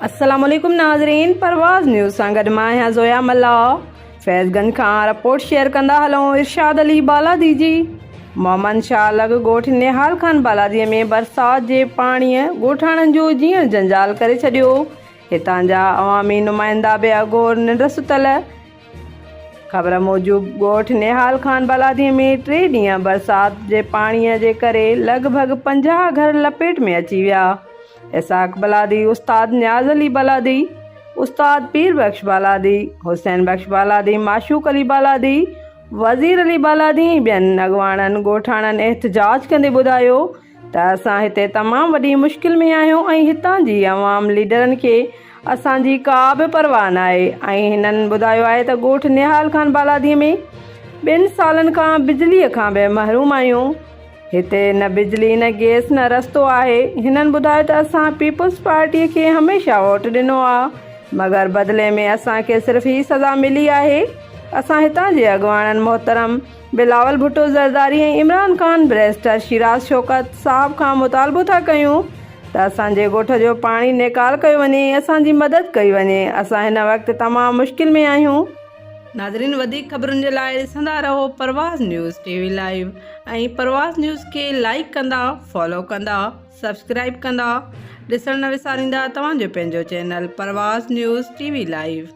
अस्सलामुअलैकुम नाज़रीन, परवाज़ न्यूज़ सां गॾु मां आहियां ज़ोया मल्ला। फैज़गंज खां रिपोर्ट शेयर कंदा हलूं इरशाद अली बालादी जी। मोहम्मद शाह लॻ ॻोठ निहाल खान बालादीअ में बरसाति जे पाणीअ ॻोठाणनि जो जीअं जंजाल करे छॾियो। हितां जा अवामी नुमाइंदा बि अघोर निंड सुतल। ख़बर मूजिबि ॻोठ निहाल खान बालादीअ में 3 ॾींहं बरसाति जे पाणीअ जे करे लॻभॻि 50 घर लपेट में अची विया। इसाक बालादी, उस्ताद न्याज़ अली बालादी, उस्ताद पीर बख्श बालादी, हुसैन बख्श बालादी, माशूक अली बालादी, वज़ीर अली बालादी ऐं ॿियनि अॻवाननि ॻोठाणनि एहतजाज कंदे ॿुधायो त असां हिते तमामु वॾी मुश्किल में आहियूं ऐं हितां जी अवाम लीडरनि खे असांजी का बि परवाह न आहे। ऐं हिननि ॿुधायो आहे त ॻोठ निहाल खान बालादीअ में 2 सालनि खां बिजलीअ खां बि महरूम आहियूं। हिते न बिजली, न गैस, न रस्तो आहे। हिननि ॿुधायो त असां पीपल्स पार्टीअ खे हमेशह वोट ॾिनो आहे, मगर बदिले में असांखे सिर्फ़ु ही सज़ा मिली आहे। असां हितां जे अॻवाननि मोहतरम बिलावल भुट्टो ज़रदारी ऐं इमरान ख़ान बैरिस्टर शिराज शौकत साहब खां मुतालबो था कयूं त असांजे ॻोठ जो पाणी निकाल कयो वञे, असांजी मदद कई वञे। असां हिन वक़्तु तमामु मुश्किल में आहियूं। नाज़रीन, वधीक ख़बरुनि जे लाइ ॾिसंदा रहो परवाज़ न्यूज़ टीवी लाइव ऐं परवाज़ न्यूज़ खे लाइक कंदा, फॉलो कंदा, सब्सक्राइब कंदा। ॾिसणु न विसारींदा तव्हांजो पंहिंजो चैनल परवाज़ न्यूज़ टीवी लाइव।